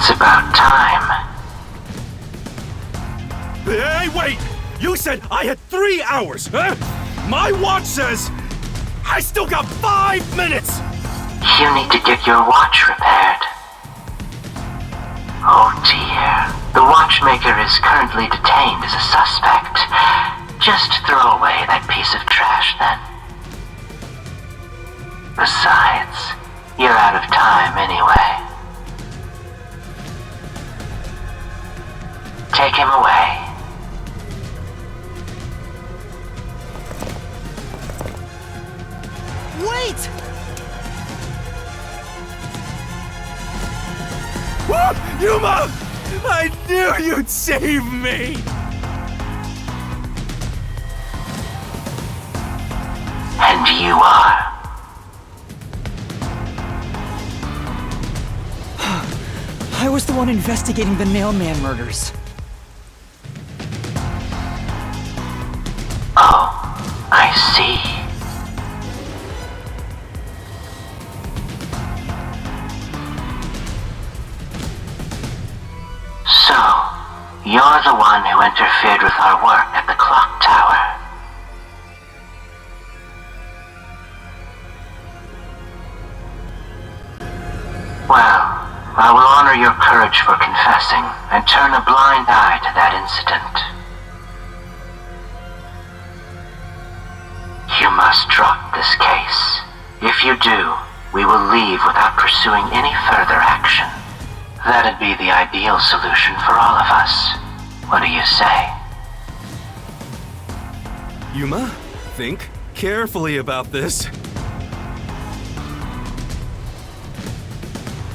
It's about time. Hey, wait! You said I had 3 hours, huh? My watch says I still got 5 minutes! You need to get your watch repaired. Oh dear. The watchmaker is currently detained as a suspect. Just throw away that piece of trash then. Besides, you're out of time anyway. Take him away. Wait! Whoop! Yuma! I knew you'd save me! And you are. I was the one investigating the Nailman murders. Oh, I see. So, you're the one who interfered with our work at the clock tower. Well, I will honor your courage for confessing and turn a blind eye to that incident. You must drop this case. If you do, we will leave without pursuing any further action. That'd be the ideal solution for all of us. What do you say? Yuma, think carefully about this.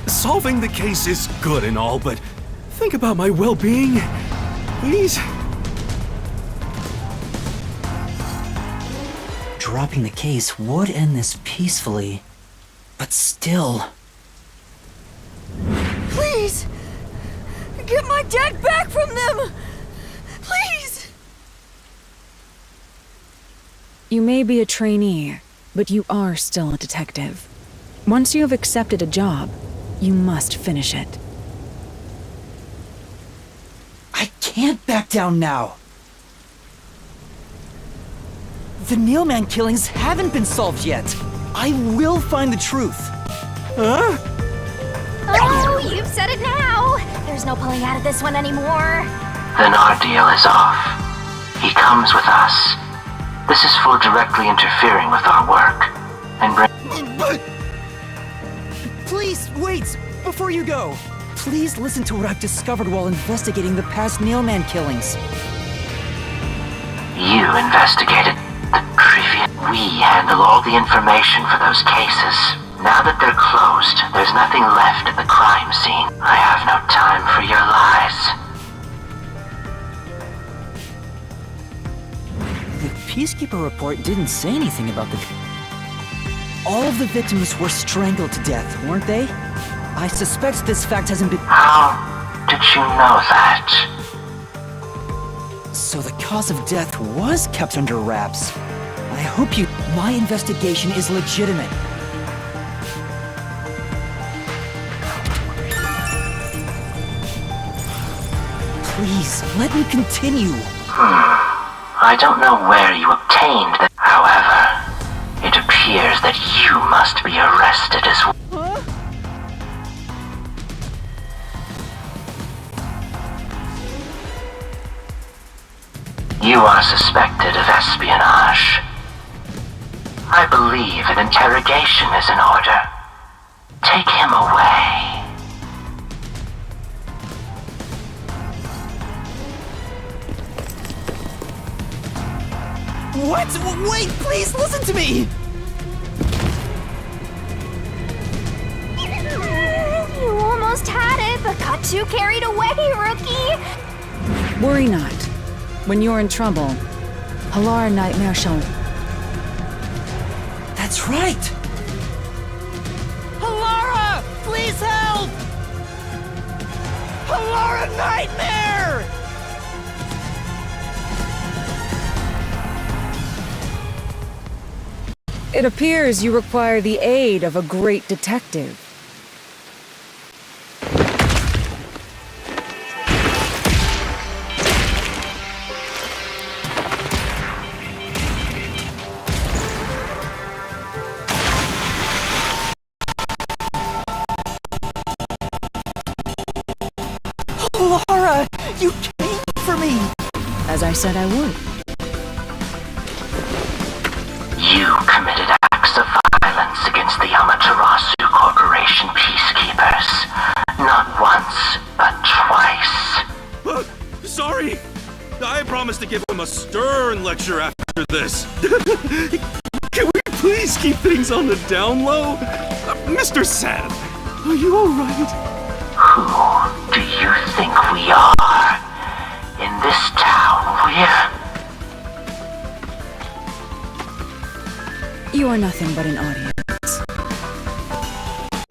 Solving the case is good and all, but think about my well-being, please? Dropping the case would end this peacefully, but still... Please! Get my dad back from them! Please! You may be a trainee, but you are still a detective. Once you have accepted a job, you must finish it. I can't back down now! The Nailman killings haven't been solved yet! I will find the truth! Huh? Oh, you've said it now! There's no pulling out of this one anymore. Then our deal is off. He comes with us. This is for directly interfering with our work. And But... Please, wait! Before you go! Please listen to what I've discovered while investigating the past Nailman killings. You investigated the previous... We handle all the information for those cases. Now that they're closed, there's nothing left at the crime scene. I have no time for your lies. The Peacekeeper report didn't say anything about the... All of the victims were strangled to death, weren't they? I suspect this fact hasn't been... How did you know that? So the cause of death was kept under wraps. I hope you... My investigation is legitimate. Please, let me continue. I don't know where you obtained that. However, it appears that you must be arrested as well. Huh? You are suspected of espionage. I believe an interrogation is in order. Take him away. What? Wait, please listen to me! You almost had it, but got too carried away, rookie! Worry not. When you're in trouble, Halara Nightmare shall... That's right! Halara! Please help! Halara Nightmare! It appears you require the aid of a great detective. I said I would. You committed acts of violence against the Amaterasu Corporation peacekeepers. Not once, but twice. Sorry. I promised to give him a stern lecture after this. Can we please keep things on the down low? Mr. Sad, are you alright? Who do you think we are? In this town, You are nothing but an audience.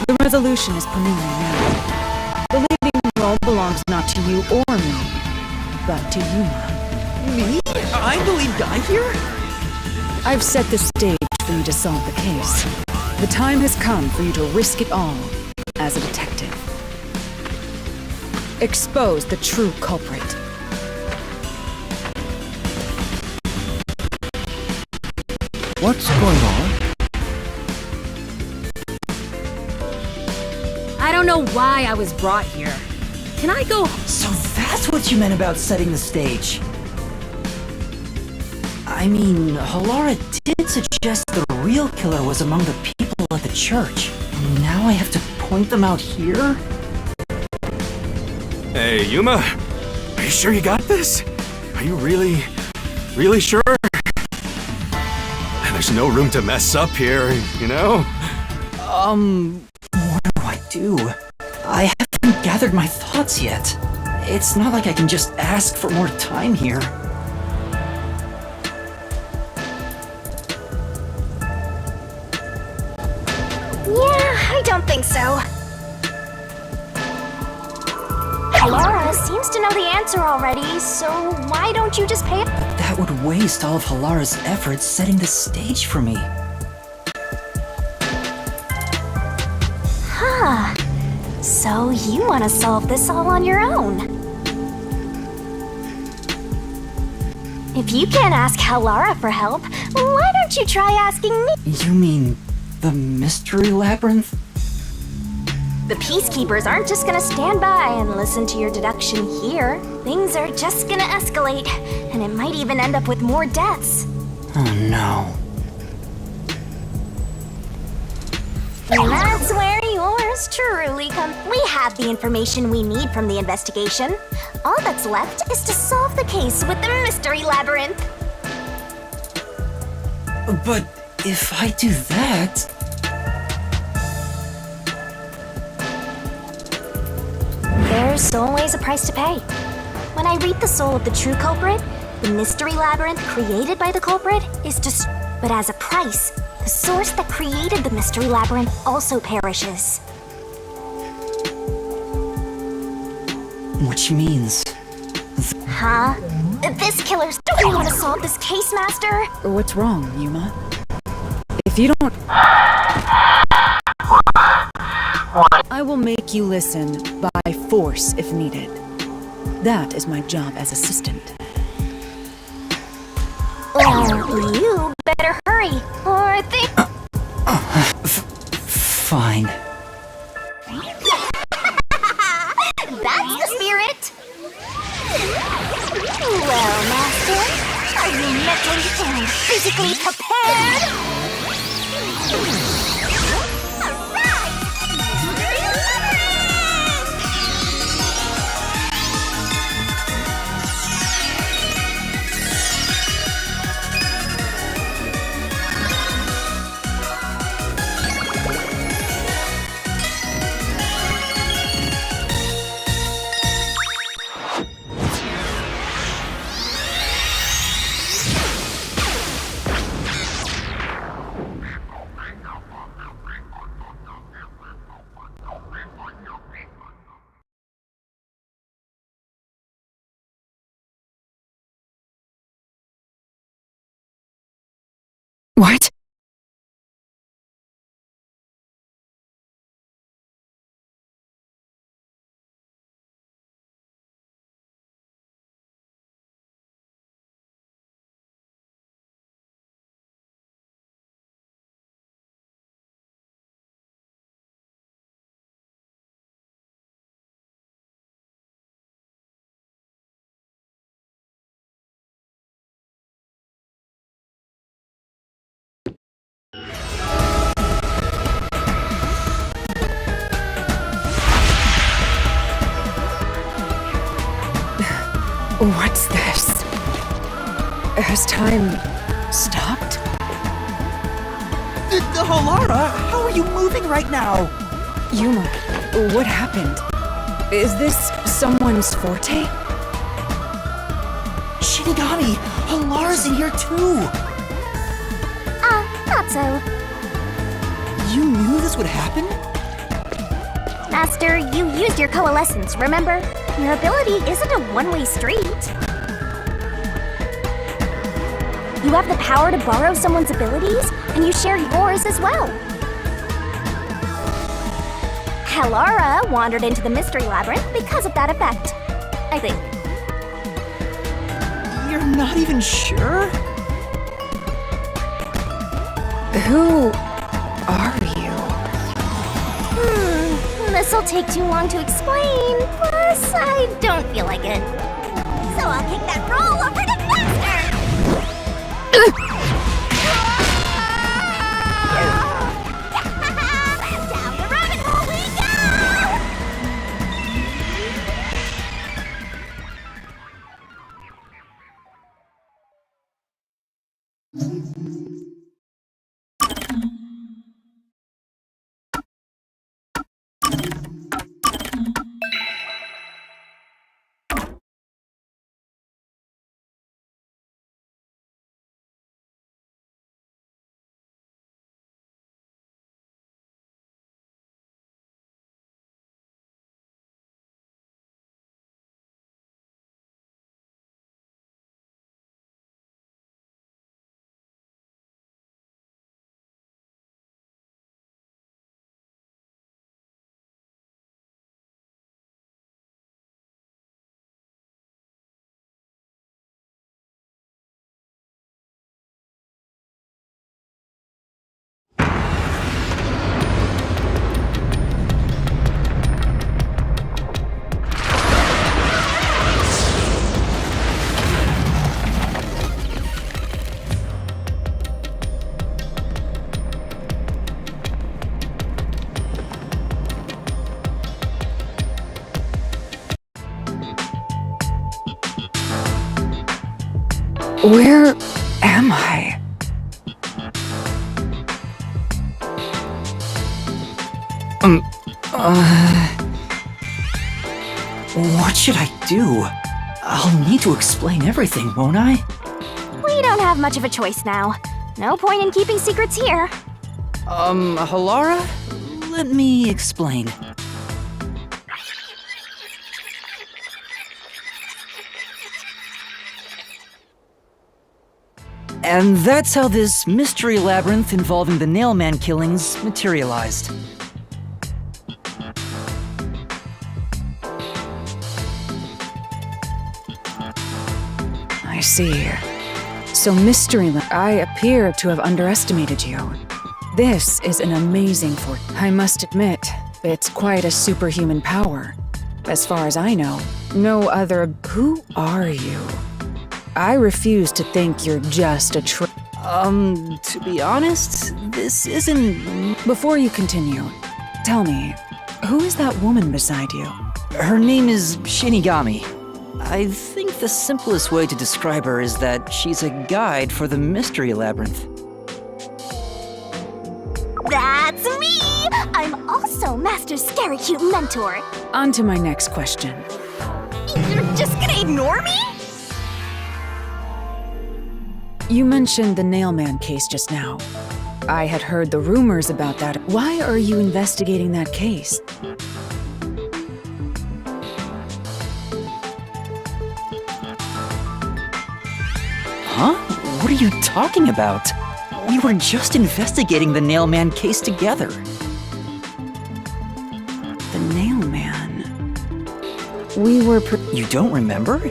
The resolution is preliminary now. The leading role belongs not to you or me, but to Yuma. Me? I'm the lead guy here? I've set the stage for you to solve the case. The time has come for you to risk it all as a detective. Expose the true culprit. What's going on? I don't know why I was brought here. Can I go? So that's what you meant about setting the stage. I mean, Halara did suggest the real killer was among the people at the church. And now I have to point them out here? Hey, Yuma. Are you sure you got this? Are you really sure? There's no room to mess up here, you know? What do I do? I haven't gathered my thoughts yet. It's not like I can just ask for more time here. Yeah, I don't think so. Laura seems to know the answer already, so why don't you just pay it? That would waste all of Halara's efforts setting the stage for me. Huh. So you want to solve this all on your own? If you can't ask Halara for help, why don't you try asking me? You mean the mystery labyrinth? The peacekeepers aren't just gonna stand by and listen to your deduction here. Things are just gonna escalate, and it might even end up with more deaths. Oh no. And that's where yours truly comes. We have the information we need from the investigation. All that's left is to solve the case with the mystery labyrinth. But if I do that... There's always a price to pay. When I reap the soul of the true culprit, the mystery labyrinth created by the culprit is but as a price, the source that created the mystery labyrinth also perishes. Which means... Huh? This killer's... Do you want to solve this case, Master? What's wrong, Yuma? If you don't... I will make you listen by force if needed. That is my job as assistant. Well, you better hurry, or think... Fine. That's the spirit! Well, Master, are you mentally and physically prepared? What? What's this? Has time stopped? Halara, how are you moving right now? Yuma, what happened? Is this someone's forte? Shinigami, Halara's in here too. Not so. You knew this would happen? Master, you used your coalescence, remember? Your ability isn't a one-way street. You have the power to borrow someone's abilities, and you share yours as well. Halara wandered into the Mystery Labyrinth because of that effect, I think. You're not even sure? Who are you? This'll take too long to explain, plus I don't feel like it. So I'll kick that roll over to Master! Down the rabbit hole we Where am I? What should I do? I'll need to explain everything, won't I? We don't have much of a choice now. No point in keeping secrets here. Halara? Let me explain. And that's how this mystery labyrinth involving the Nailman killings materialized. I see. So I appear to have underestimated you. This is an amazing fort. I must admit, it's quite a superhuman power. As far as I know, no other. Who are you? I refuse to think you're just a To be honest, this isn't... Before you continue, tell me, who is that woman beside you? Her name is Shinigami. I think the simplest way to describe her is that she's a guide for the Mystery Labyrinth. That's me! I'm also Master Scary Cute Mentor. On to my next question. You're just gonna ignore me? You mentioned the Nailman case just now. I had heard the rumors about that. Why are you investigating that case? Huh? What are you talking about? We were just investigating the Nailman case together. The Nailman... We were You don't remember?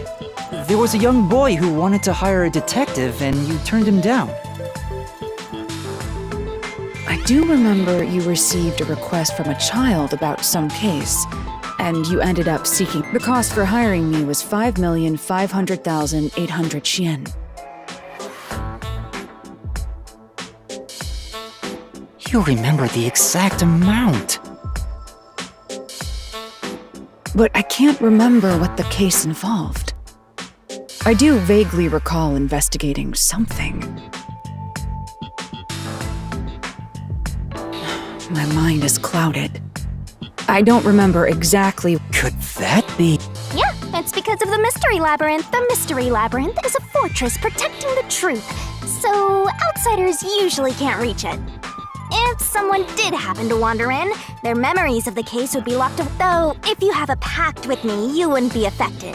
There was a young boy who wanted to hire a detective and you turned him down. I do remember you received a request from a child about some case, and you ended up seeking. The cost for hiring me was 5,500,800 yen. You remember the exact amount. But I can't remember what the case involved. I do vaguely recall investigating something. My mind is clouded. I don't remember exactly. Could that be? Yeah, it's because of the Mystery Labyrinth. The Mystery Labyrinth is a fortress protecting the truth, so outsiders usually can't reach it. If someone did happen to wander in, their memories of the case would be locked away. Though, if you have a pact with me, you wouldn't be affected.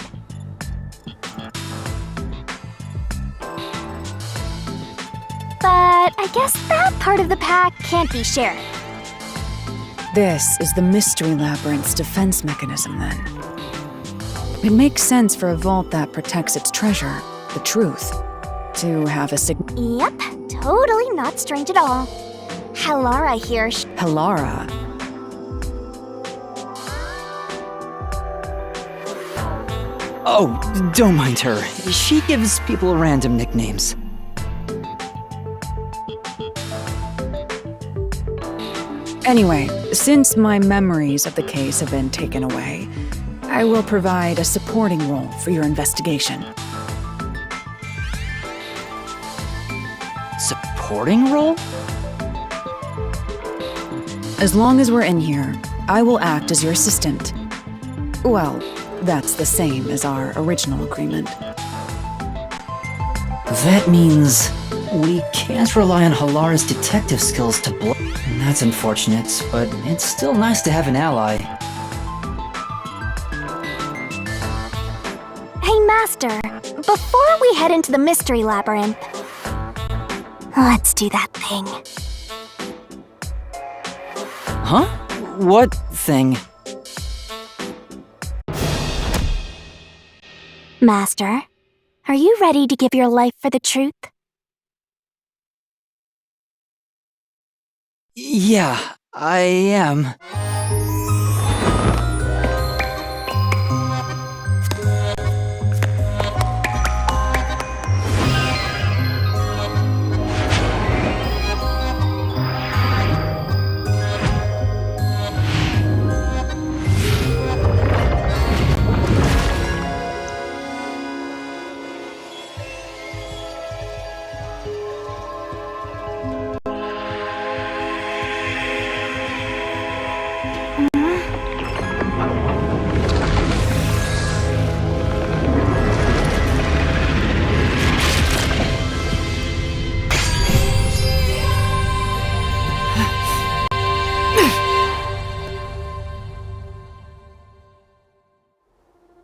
But I guess that part of the pact can't be shared. This is the Mystery Labyrinth's defense mechanism, then. It makes sense for a vault that protects its treasure, the truth, to have a Yep, totally not strange at all. Halara here. Halara. Oh, don't mind her. She gives people random nicknames. Anyway, since my memories of the case have been taken away, I will provide a supporting role for your investigation. Supporting role? As long as we're in here, I will act as your assistant. Well, that's the same as our original agreement. That means we can't rely on Halara's detective skills to That's unfortunate, but it's still nice to have an ally. Hey, Master, before we head into the Mystery Labyrinth, let's do that thing. Huh? What thing? Master, are you ready to give your life for the truth? Yeah, I am.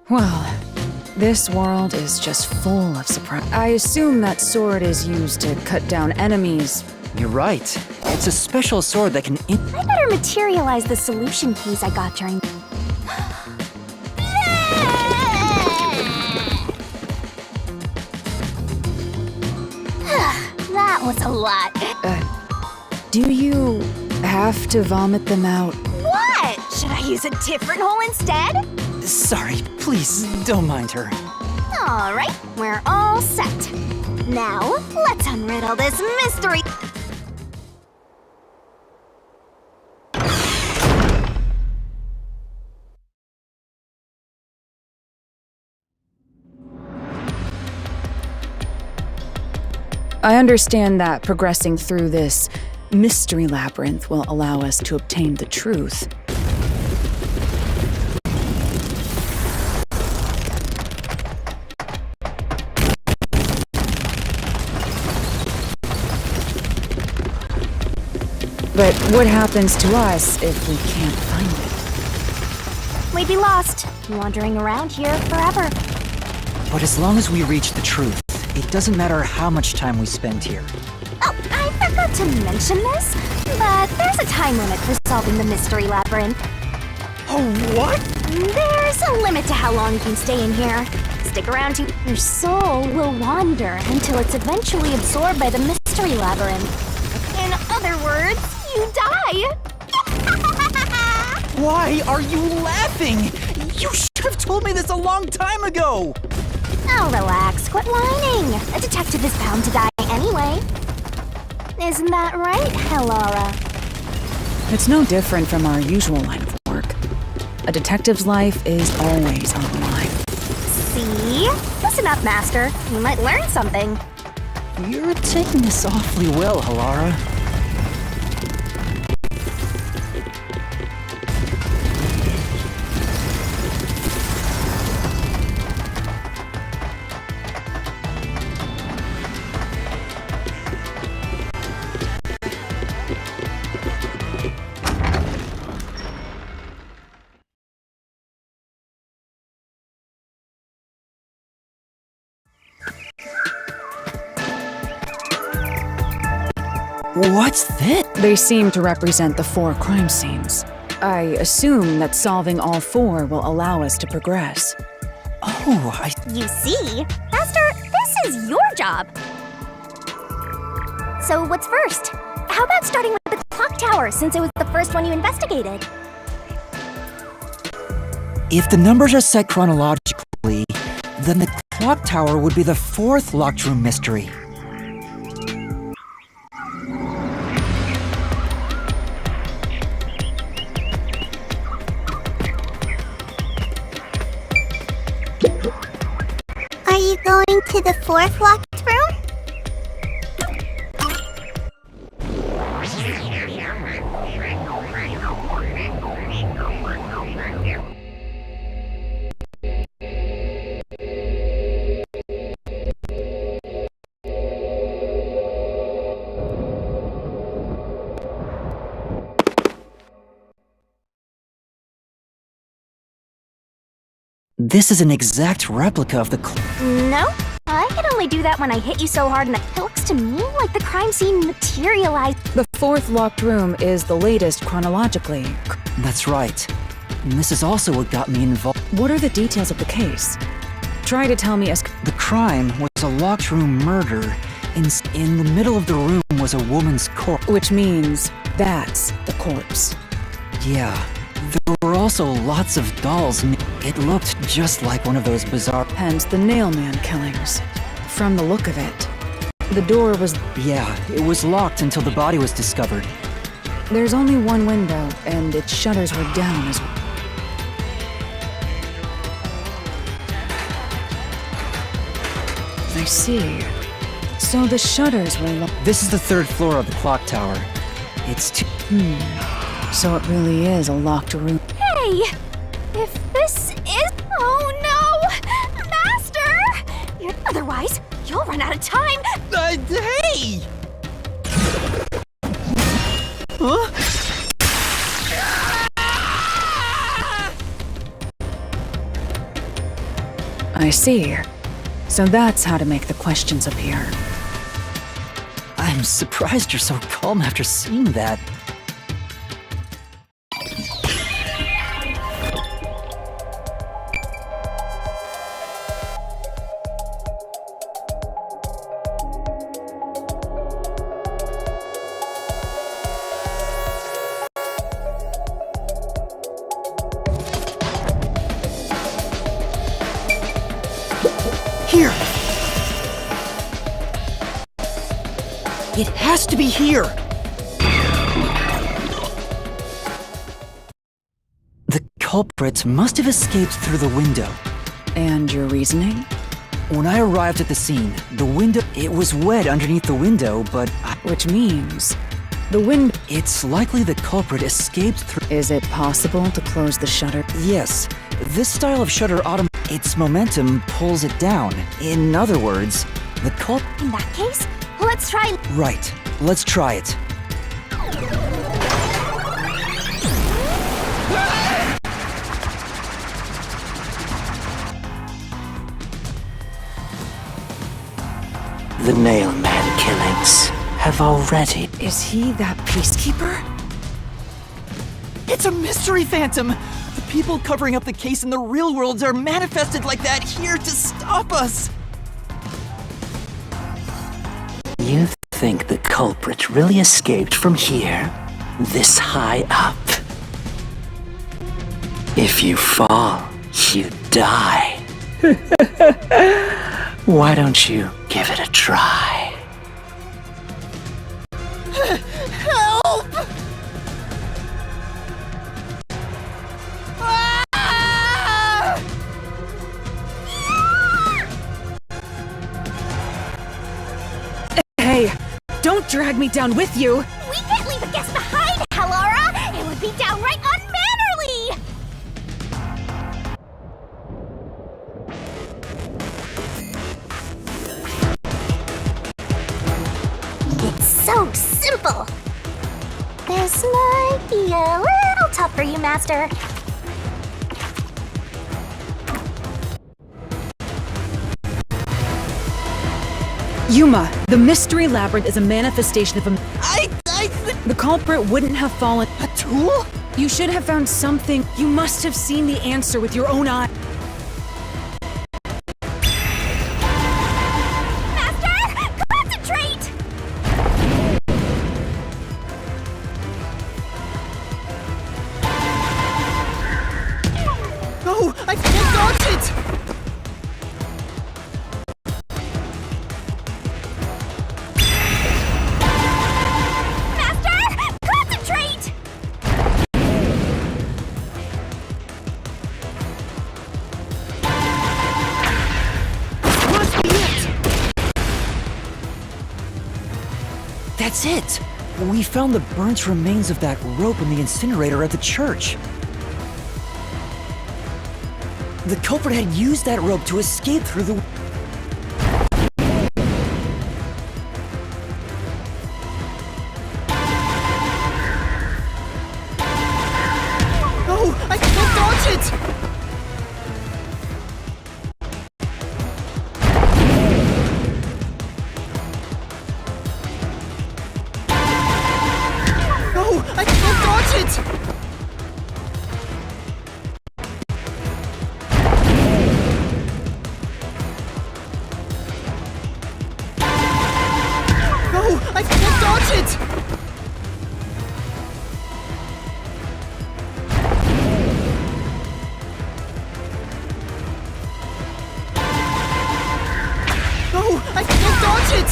Well, this world is just full of surprise. I assume that sword is used to cut down enemies. You're right. It's a special sword that can I better materialize the solution keys I got during... That was a lot. Do you have to vomit them out? What? Should I use a different hole instead? Sorry, please, don't mind her. All right, we're all set. Now, let's unriddle this mystery. I understand that progressing through this mystery labyrinth will allow us to obtain the truth. But what happens to us if we can't find it? We'd be lost, wandering around here forever. But as long as we reach the truth, it doesn't matter how much time we spend here. Oh, I forgot to mention this, but there's a time limit for solving the mystery labyrinth. Oh, what? There's a limit to how long you can stay in here. Stick around to... Your soul will wander until it's eventually absorbed by the mystery labyrinth. In other words, you die. Why are you laughing? You should have told me this a long time ago! Oh, relax. Quit whining. A detective is bound to die anyway. Isn't that right, Halara? It's no different from our usual line of work. A detective's life is always on the line. See? Listen up, Master. You might learn something. You're taking this awfully well, Halara. What's this? They seem to represent the 4 crime scenes. I assume that solving all 4 will allow us to progress. Oh, You see? Master, this is your job. So what's first? How about starting with the clock tower, since it was the first one you investigated? If the numbers are set chronologically, then the clock tower would be the 4th locked room mystery. Are you going to the 4th locked room? This is an exact replica of the No, I can only do that when I hit you so hard, and it looks to me like the crime scene materialized. The 4th locked room is the latest chronologically. That's right. And this is also what got me involved. What are the details of the case? Try to tell me as... The crime was a locked room murder. In the middle of the room was a woman's corpse. Which means that's the corpse. Yeah. There were also lots of dolls. It looked just like one of those bizarre... Hence the Nailman killings. From the look of it, the door was... Yeah, it was locked until the body was discovered. There's only one window, and its shutters were down as well. I see. So the shutters were locked. This is the 3rd floor of the clock tower. It's too... So it really is a locked room. Hey! If this is... Oh no! Master! Otherwise, you'll run out of time! Hey! Huh? I see. So that's how to make the questions appear. I'm surprised you're so calm after seeing that. Here! It has to be here! The culprit must have escaped through the window. And your reasoning? When I arrived at the scene, the window... It was wet underneath the window, but Which means the window... it's likely the culprit escaped through... Is it possible to close the shutter? Yes, this style of shutter its momentum pulls it down. In other words, the culprit... In that case, let's try... Right, let's try it. The Nailman killings have already... Is he that peacekeeper? It's a mystery phantom! The people covering up the case in the real world are manifested like that here to stop us! You think the culprit really escaped from here? This high up? If you fall, you die. Why don't you give it a try? Help! Don't drag me down with you! We can't leave a guest behind, Hallara! It would be downright unmannerly! It's so simple! This might be a little tough for you, Master. Yuma, the Mystery Labyrinth is a manifestation of a... The culprit wouldn't have fallen... A tool? You should have found something. You must have seen the answer with your own eye. Master! Concentrate! No, I can't dodge it! Master! Concentrate! Must be it! That's it! We found the burnt remains of that rope in the incinerator at the church. The culprit had used that rope to escape through the... No, I can't dodge it! No, I can't dodge it! No, I can't dodge it! No, I can't dodge it!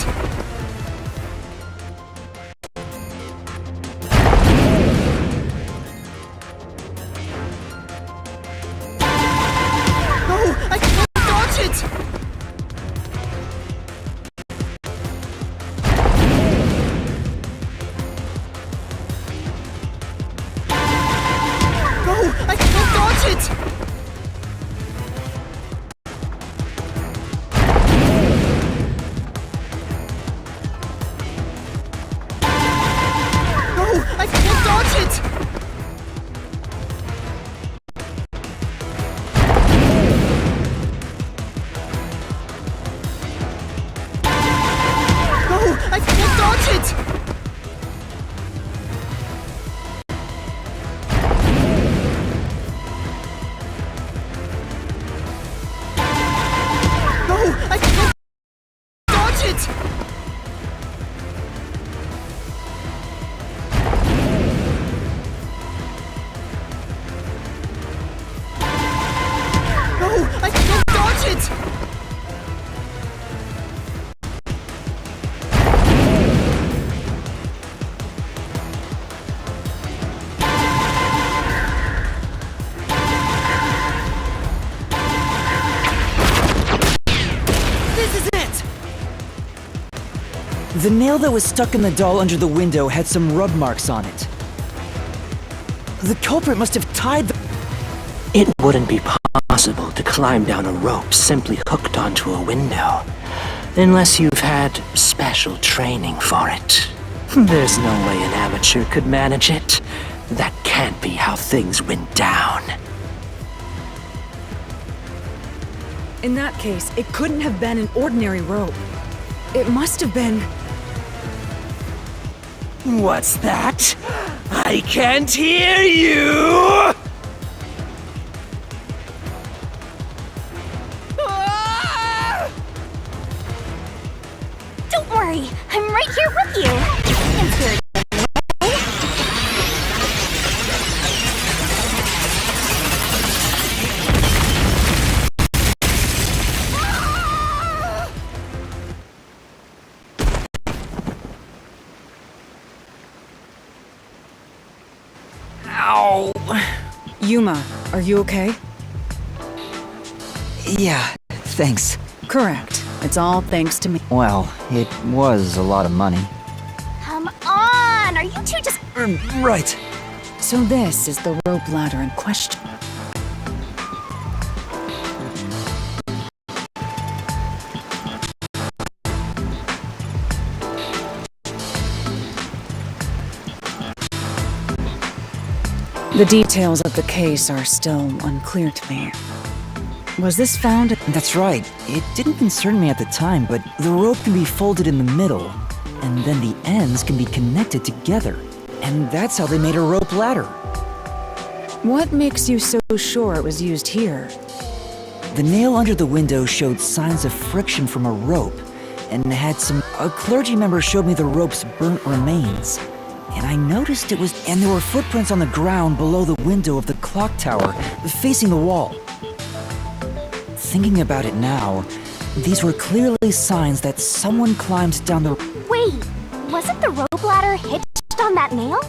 No, I can't dodge it! No, I can't dodge it! No, I can't dodge it! No, I can't dodge it! No, I can't dodge it! No, I can't dodge it! This is it! The nail that was stuck in the doll under the window had some rub marks on it. The culprit must have tied the... It wouldn't be possible to climb down a rope simply hooked onto a window, unless you've had special training for it. There's no way an amateur could manage it. That can't be how things went down. In that case, it couldn't have been an ordinary rope. It must have been... What's that? I can't hear you! Don't worry, I'm right here with you! In spirit. Ow! Yuma, are you okay? Yeah, thanks. Correct. It's all thanks to me. Well, it was a lot of money. you two just... Right. So this is the rope ladder in question. The details of the case are still unclear to me. Was this found at... That's right. It didn't concern me at the time, but the rope can be folded in the middle, and then the ends can be connected together. And that's how they made a rope ladder. What makes you so sure it was used here? The nail under the window showed signs of friction from a rope, and had some... A clergy member showed me the rope's burnt remains. And I noticed it was... And there were footprints on the ground below the window of the clock tower, facing the wall. Thinking about it now, these were clearly signs that someone climbed down the... Wait, wasn't the rope ladder hitched on that nail?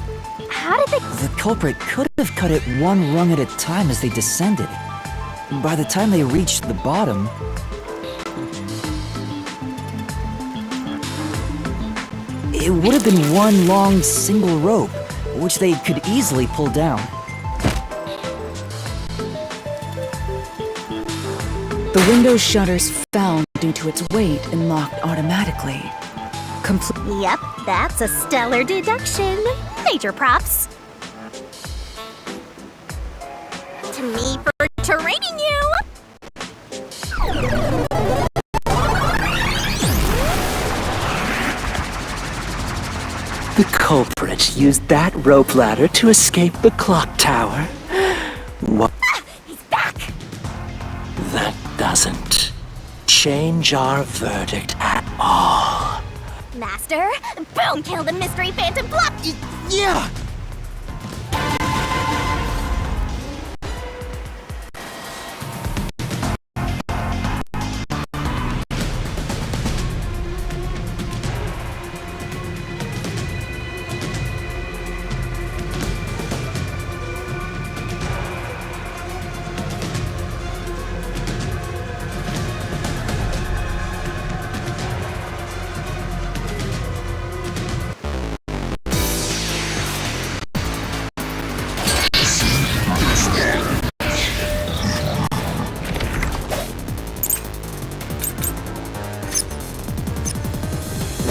How did they... The culprit could have cut it one rung at a time as they descended. By the time they reached the bottom... It would have been one long single rope, which they could easily pull down. The window's shutters fell due to its weight and locked automatically. Yep, that's a stellar deduction. Major props. To me for training you! The culprit used that rope ladder to escape the clock tower. What? He's back! That doesn't change our verdict at all. Master, boom, kill the mystery phantom block! Yeah!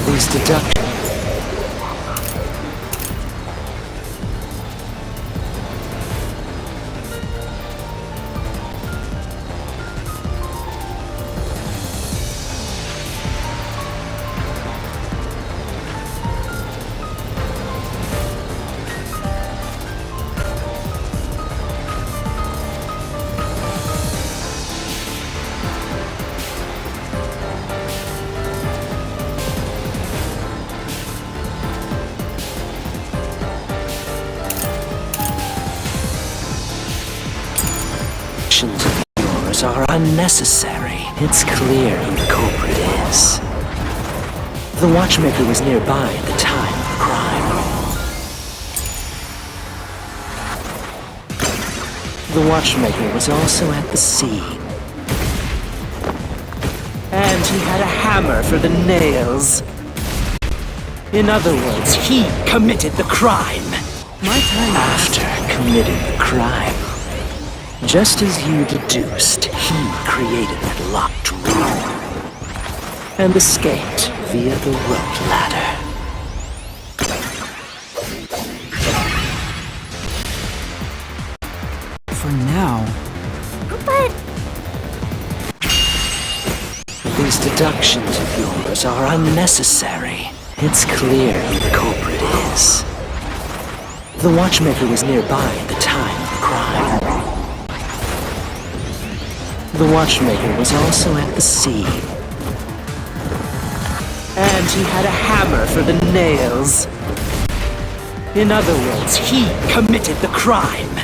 These deductions. Of yours are unnecessary. It's clear who the culprit is. The watchmaker was nearby at the time of the crime. The watchmaker was also at the scene. And he had a hammer for the nails. In other words, he committed the crime. My time. After committing the crime, just as you deduced, he created that locked room and escaped via the rope ladder. For now... But... These deductions of yours are unnecessary. It's clear who the culprit is. The watchmaker was nearby at the time of the crime. The watchmaker was also at the scene. And he had a hammer for the nails. In other words, he committed the crime.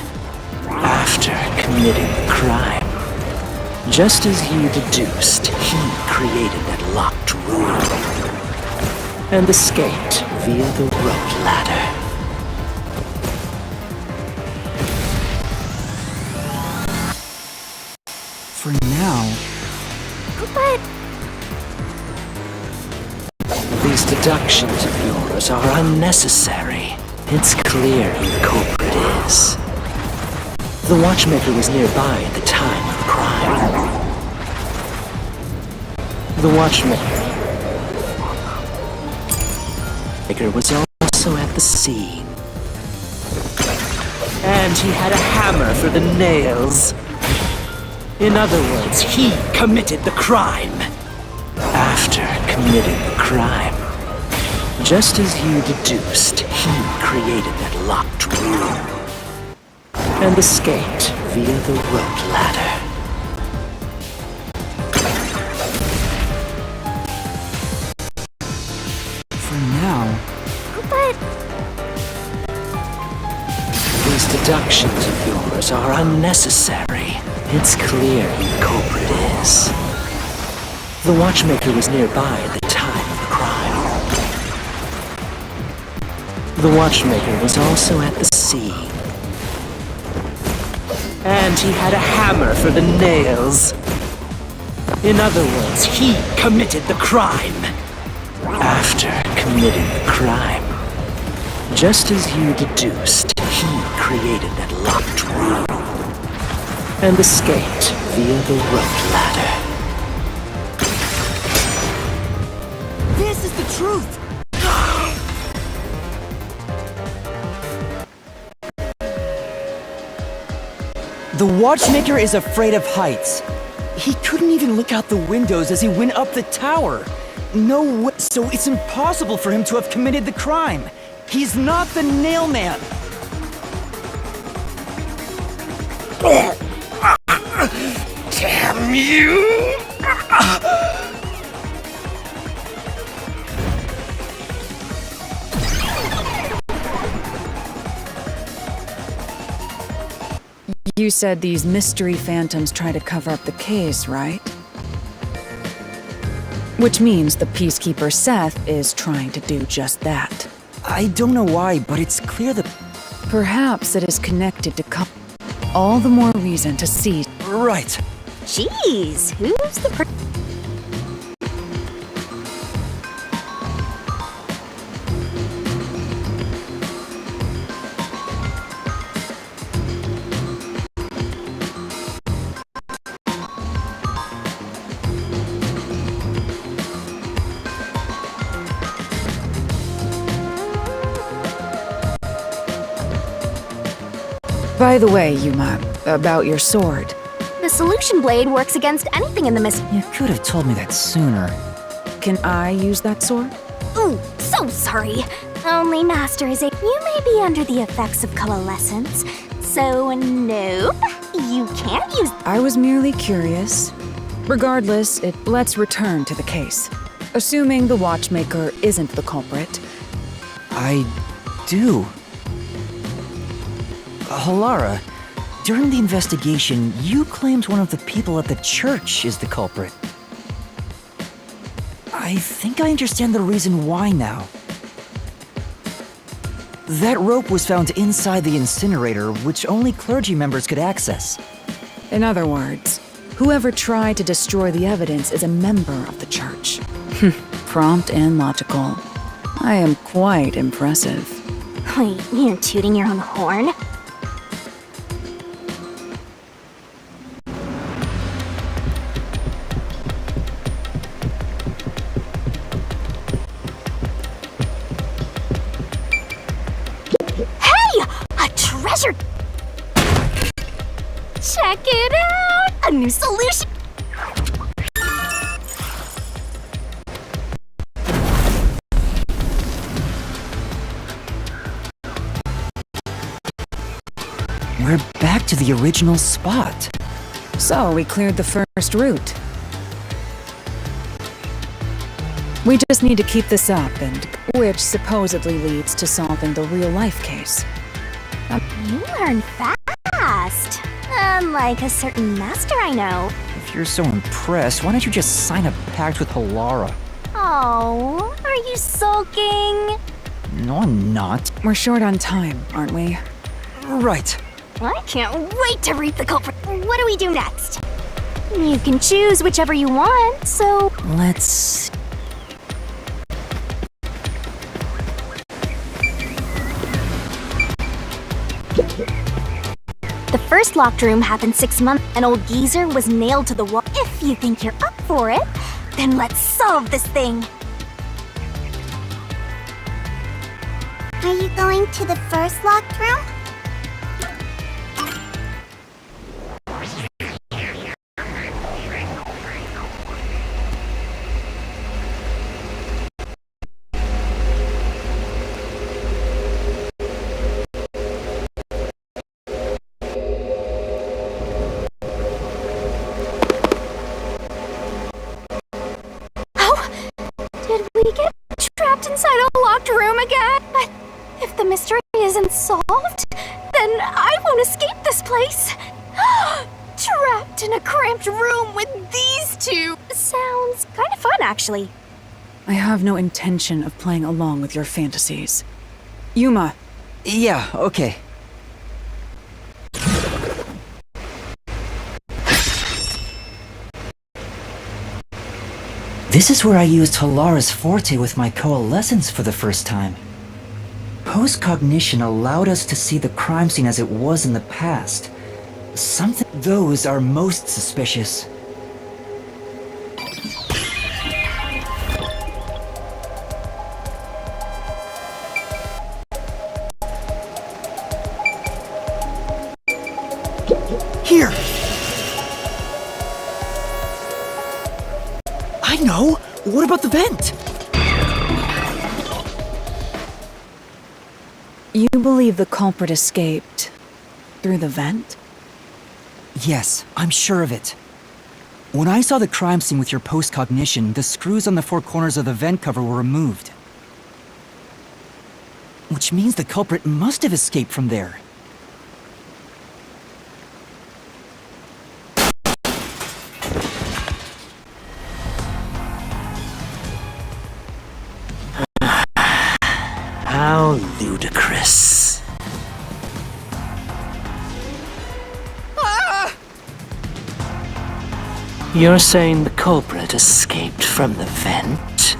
After committing the crime, just as you deduced, he created that locked room and escaped via the rope ladder. For now... But... These deductions of yours are unnecessary. It's clear who the culprit is. The watchmaker was nearby at the time of the crime. The watchmaker was also at the scene. And he had a hammer for the nails. In other words, he committed the crime. After committing the crime, just as you deduced, he created that locked room and escaped via the rope ladder. For now, But These deductions of yours are unnecessary. It's clear who the culprit is. The watchmaker was nearby at the time of the crime. The watchmaker was also at the scene. And he had a hammer for the nails. In other words, he committed the crime. After committing the crime, just as you deduced, he created that locked room and escaped via the rope ladder. this is the truth! The watchmaker is afraid of heights. He couldn't even look out the windows as he went up the tower. No way. So it's impossible for him to have committed the crime. He's not the nail man. Damn you! You said these mystery phantoms try to cover up the case, right? Which means the Peacekeeper Seth is trying to do just that. I don't know why, but it's clear that... Perhaps it is connected to all the more reason to see. Right. Jeez, who's the By the way, Yuma, about your sword. The solution blade works against anything in the You could have told me that sooner. Can I use that sword? Ooh, so sorry. Only Master is a... You may be under the effects of coalescence, so nope, you can't use... I was merely curious. Regardless, let's return to the case. Assuming the watchmaker isn't the culprit. I do. Halara, during the investigation, you claimed one of the people at the church is the culprit. I think I understand the reason why now. That rope was found inside the incinerator, which only clergy members could access. In other words, whoever tried to destroy the evidence is a member of the church. Prompt and logical. I am quite impressive. Wait, you're tooting your own horn? Treasure! Check it out! A new solution! We're back to the original spot. So, we cleared the first route. We just need to keep this up, and which supposedly leads to solving the real-life case. You learn fast. Unlike a certain master I know. If you're so impressed, why don't you just sign a pact with Halara? Oh, are you sulking? No, I'm not. We're short on time, aren't we? Right. I can't wait to reap the culprit. What do we do next? You can choose whichever you want, so... Let's... The first locked room happened 6 months. An old geezer was nailed to the wall. If you think you're up for it, then let's solve this thing. Are you going to the first locked room? Did we get trapped inside a locked room again? But if the mystery isn't solved, then I won't escape this place. Trapped in a cramped room with these two. Sounds kind of fun, actually. I have no intention of playing along with your fantasies. Yuma, Yeah, okay. This is where I used Halara's forte with my coalescence for the first time. Post-cognition allowed us to see the crime scene as it was in the past. Those are most suspicious. Here! I know! What about the vent? you believe the culprit escaped through the vent? Yes, I'm sure of it. When I saw the crime scene with your post-cognition, the screws on the four corners of the vent cover were removed. Which means the culprit must have escaped from there. How ludicrous. You're saying the culprit escaped from the vent?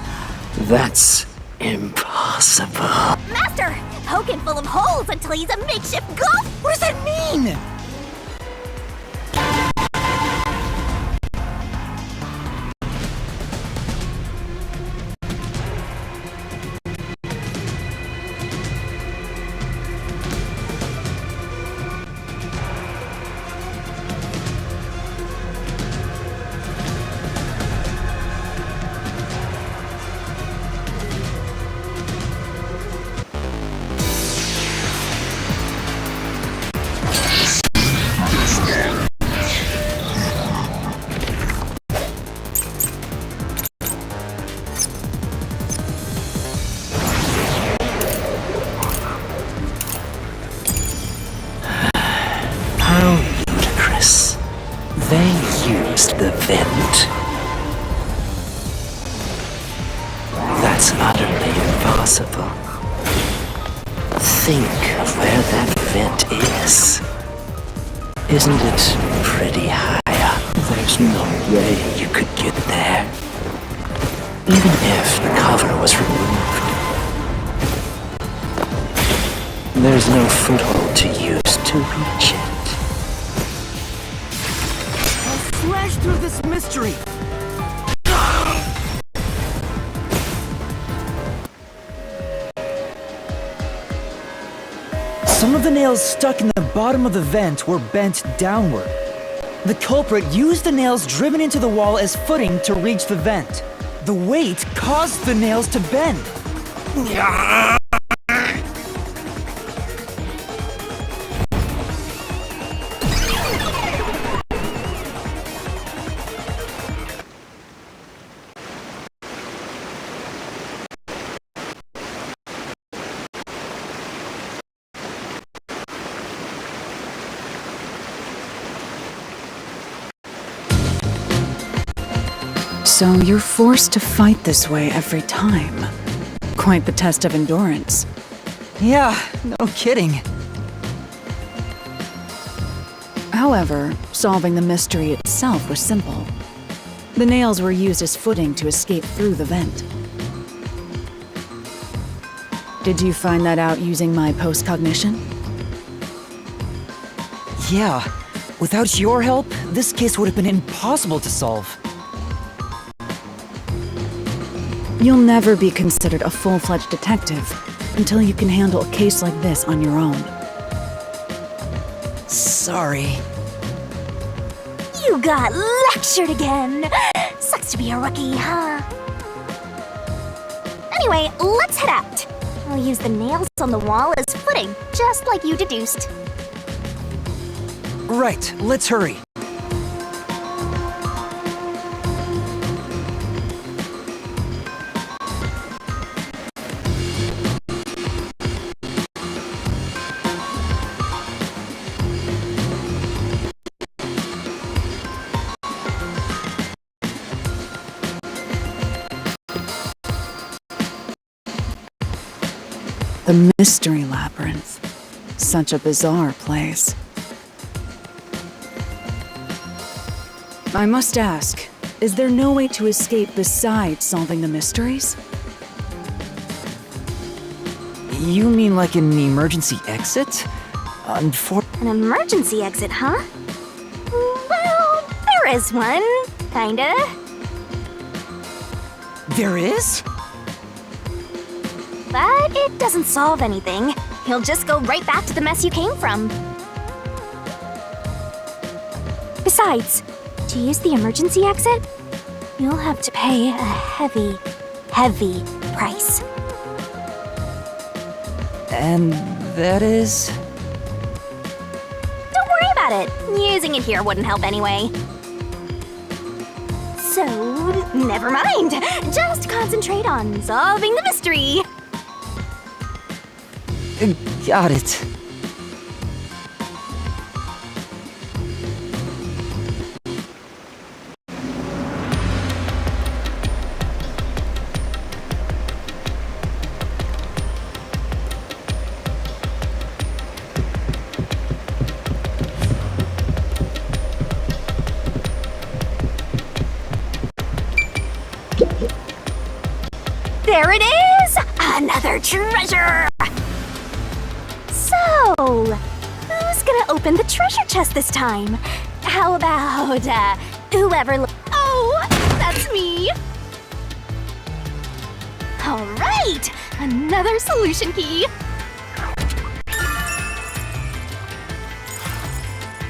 That's impossible. Master! Poking full of holes until he's a makeshift golf! What does that mean? How ludicrous. They used the vent. That's utterly impossible. Think of where that vent is. Isn't it pretty high up? There's no way you could get there. Even if the cover was removed. There's no foothold to use to reach it. I'll slash through this mystery! Some of the nails stuck in the bottom of the vent were bent downward. The culprit used the nails driven into the wall as footing to reach the vent. The weight caused the nails to bend. So you're forced to fight this way every time. Quite the test of endurance. Yeah, no kidding. However, solving the mystery itself was simple. The nails were used as footing to escape through the vent. Did you find that out using my post-cognition? Yeah. Without your help, this case would have been impossible to solve. You'll never be considered a full-fledged detective until you can handle a case like this on your own. Sorry. You got lectured again! Sucks to be a rookie, huh? Anyway, let's head out. I'll use the nails on the wall as footing, just like you deduced. Right, let's hurry. The Mystery Labyrinth. Such a bizarre place. I must ask, is there no way to escape besides solving the mysteries? You mean like an emergency exit? An emergency exit, huh? Well, there is one. Kinda. There is? But it doesn't solve anything. You'll just go right back to the mess you came from. Besides, to use the emergency exit, you'll have to pay a heavy, heavy price. And that is... Don't worry about it. Using it here wouldn't help anyway. So, never mind. Just concentrate on solving the mystery. Got it. There it is! Another treasure! So, who's gonna open the treasure chest this time? How about, whoever... Oh, that's me! Alright! Another solution key!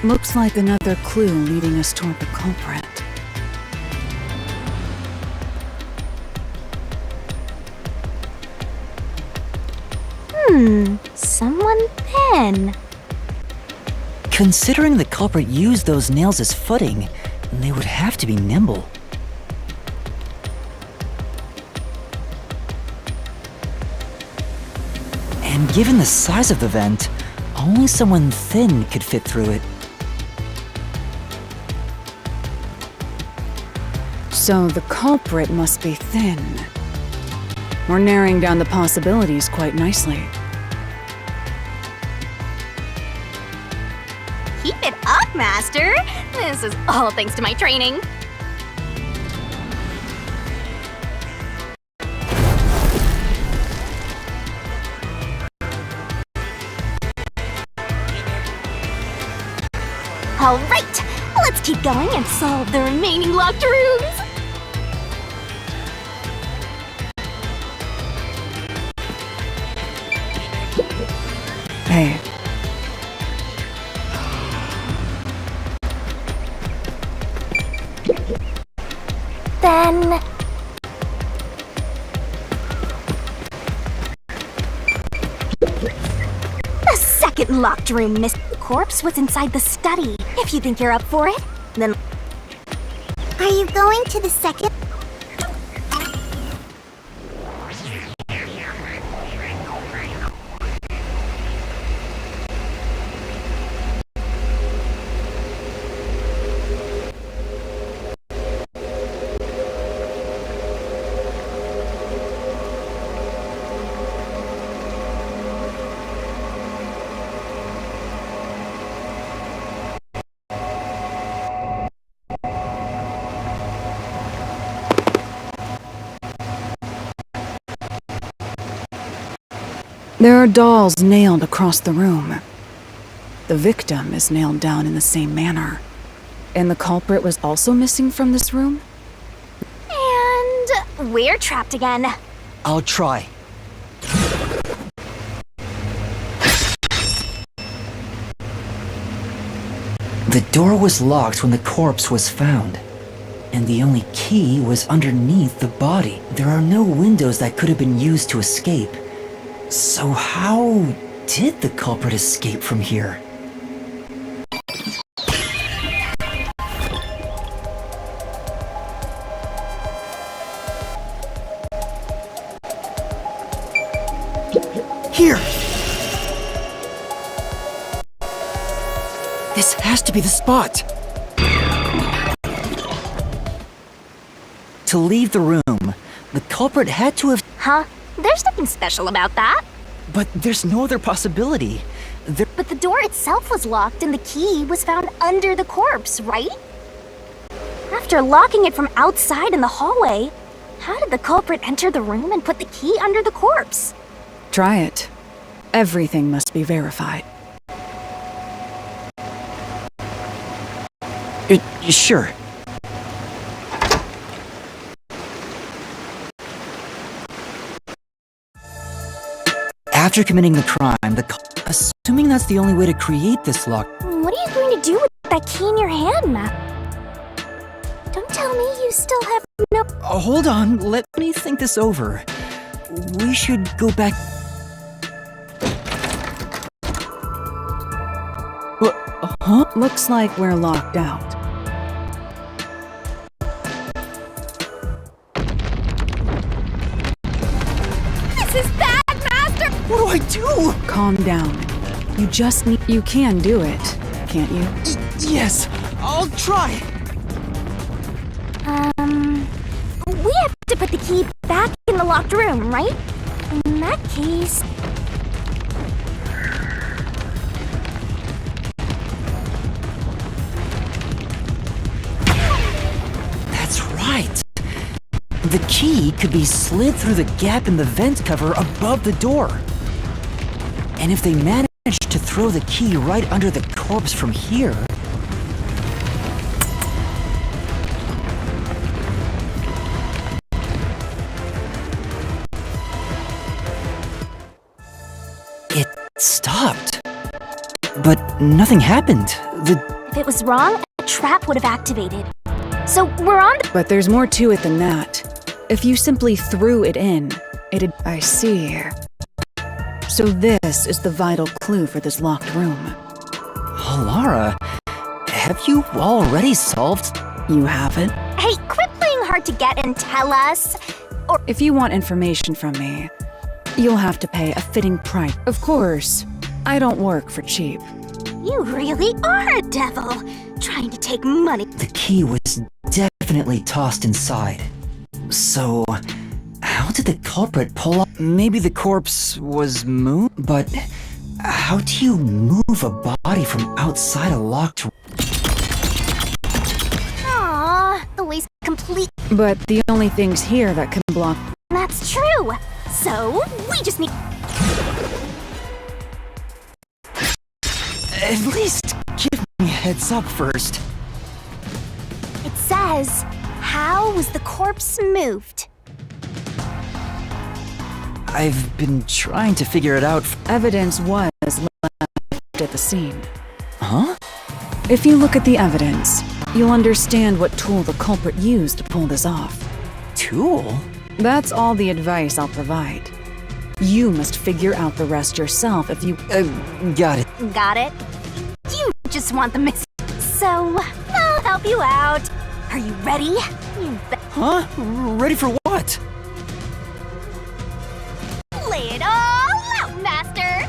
Looks like another clue leading us toward the culprit. Someone thin. Considering the culprit used those nails as footing, they would have to be nimble. And given the size of the vent, only someone thin could fit through it. So the culprit must be thin. We're narrowing down the possibilities quite nicely. Keep it up, Master! This is all thanks to my training. Alright, let's keep going and solve the remaining locked rooms! Hey, Then... The second locked room, Miss... The corpse was inside the study. If you think you're up for it, then... Are you going to the second? there are dolls nailed across the room. The victim is nailed down in the same manner. And the culprit was also missing from this room? And we're trapped again. I'll try. The door was locked when the corpse was found, and the only key was underneath the body. There are no windows that could have been used to escape. So how did the culprit escape from here? Here! This has to be the spot! To leave the room, the culprit had to have... Huh? There's nothing special about that. But there's no other possibility. But the door itself was locked and the key was found under the corpse, right? After locking it from outside in the hallway, how did the culprit enter the room and put the key under the corpse? Try it. Everything must be verified. Sure. After committing the crime, assuming that's the only way to create this lock... What are you going to do with that key in your hand, Matt? Don't tell me you still have no... Hold on, let me think this over. We should go back... Huh? Looks like we're locked out. This is bad, Master! What do I do? Calm down. You just need... You can do it, can't you? Yes, I'll try. We have to put the key back in the locked room, right? In that case... That's right. The key could be slid through the gap in the vent cover above the door. And if they managed to throw the key right under the corpse from here... It stopped. But nothing happened. If it was wrong, a trap would have activated. So we're on the... But there's more to it than that. If you simply threw it in, it'd... I see. So this is the vital clue for this locked room. Lara, have you already solved... You haven't? Hey, quit playing hard to get and tell us. Or If you want information from me, you'll have to pay a fitting price. Of course, I don't work for cheap. you really are a devil, trying to take money. The key was definitely tossed inside. So, how did the culprit pull up? Maybe the corpse was moved? But how do you move a body from outside a locked room? Aww, the way's complete. But the only things here that can block... That's true. So, we just need... At least give me a heads up first. It says, how was the corpse moved? I've been trying to figure it out. Evidence was left at the scene. Huh? If you look at the evidence, you'll understand what tool the culprit used to pull this off. Tool? That's all the advice I'll provide. You must figure out the rest yourself if you... Got it. Got it? You just want the miss. So, I'll help you out. Are you ready? You Huh? Ready for what? lay it all out, Master!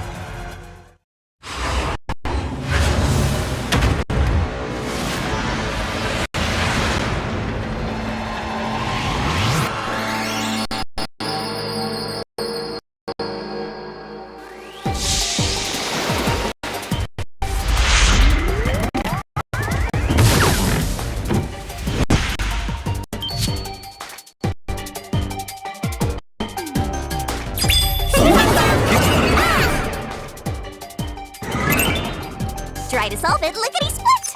try to solve it lickety-split!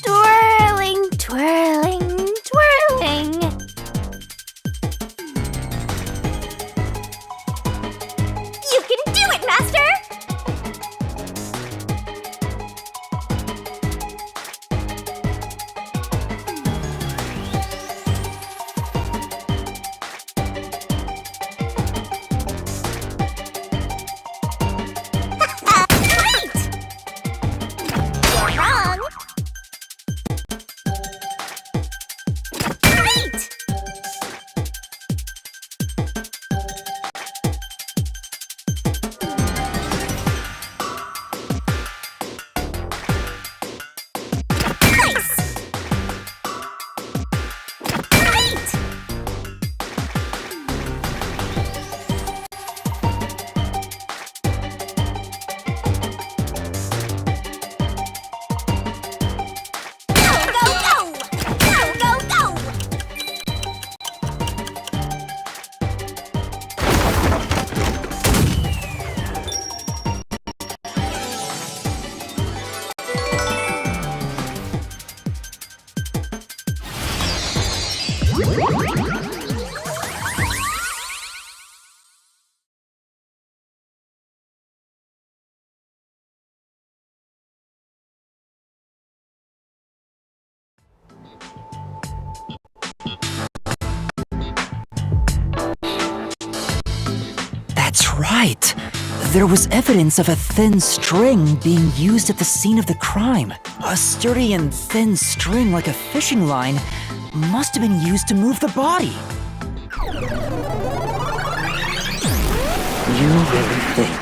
Twirling, twirling, twirling. You can do it, Master! Right! You're wrong. Right! Nice! Right! Go, go, go! Go, go, go! That's right. There was evidence of a thin string being used at the scene of the crime. A sturdy and thin string like a fishing line must have been used to move the body. You really think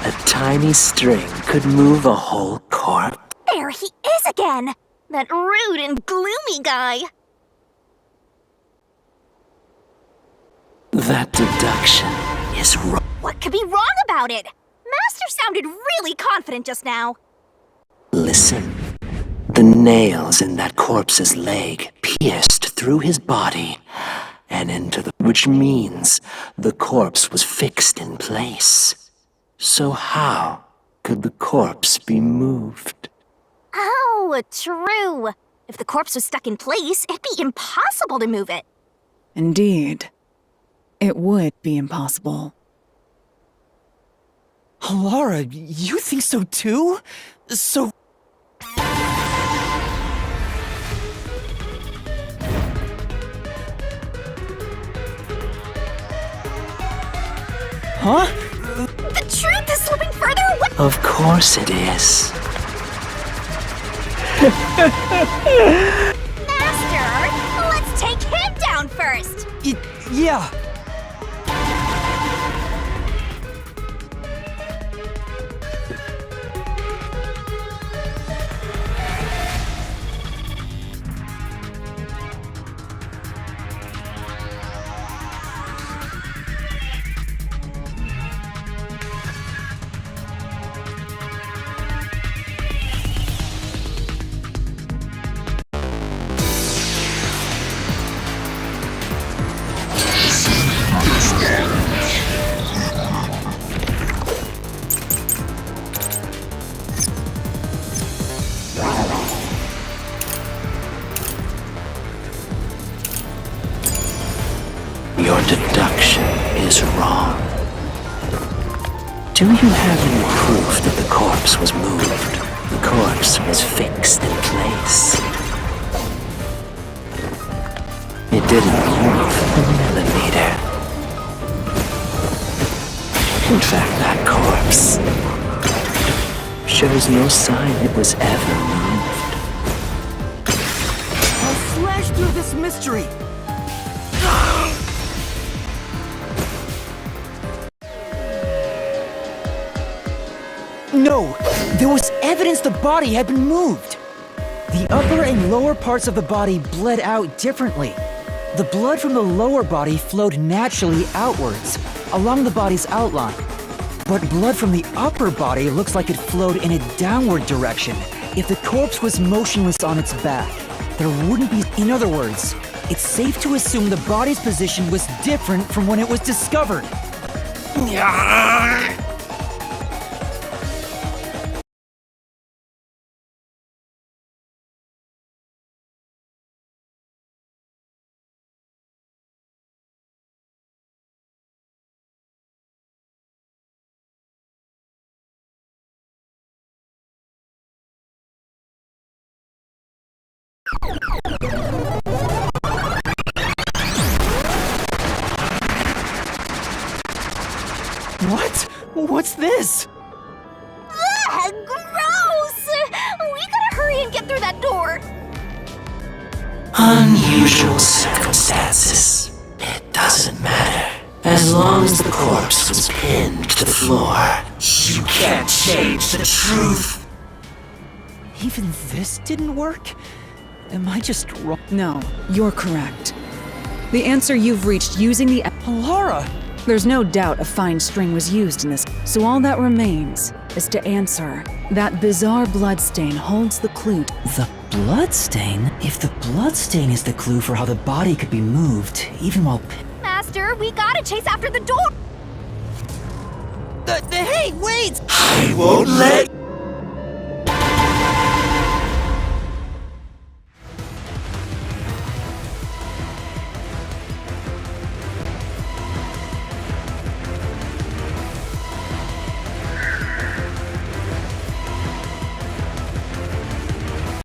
a tiny string could move a whole corpse? There he is again! That rude and gloomy guy! That deduction is wrong. What could be wrong about it? Master sounded really confident just now. Listen. The nails in that corpse's leg pierced through his body and into the... which means the corpse was fixed in place. So how could the corpse be moved? Oh, true. If the corpse was stuck in place, it'd be impossible to move it. Indeed. It would be impossible. Laura, you think so too? So... Huh? The truth is slipping further away! Of course it is. Master, let's take him down first! Yeah. Your deduction is wrong. Do you have any proof that the corpse was moved? The corpse was fixed in place. It didn't move a millimeter. In fact, that corpse shows no sign it was ever moved. I'll slash through this mystery. No, there was evidence the body had been moved. The upper and lower parts of the body bled out differently. The blood from the lower body flowed naturally outwards, along the body's outline. But blood from the upper body looks like it flowed in a downward direction. If the corpse was motionless on its back, there wouldn't be... In other words, it's safe to assume the body's position was different from when it was discovered. What? What's this? Ugh, gross! We gotta hurry and get through that door. Unusual circumstances. It doesn't matter. As long as the corpse was pinned to the floor, you can't change the truth. Even this didn't work? Am I just wrong? No, you're correct. The answer you've reached using the... Lara! There's no doubt a fine string was used in this, so all that remains is to answer. That bizarre bloodstain holds the clue. The bloodstain? If the bloodstain is the clue for how the body could be moved, even while... Master, we gotta chase after the door. Hey, wait! I won't let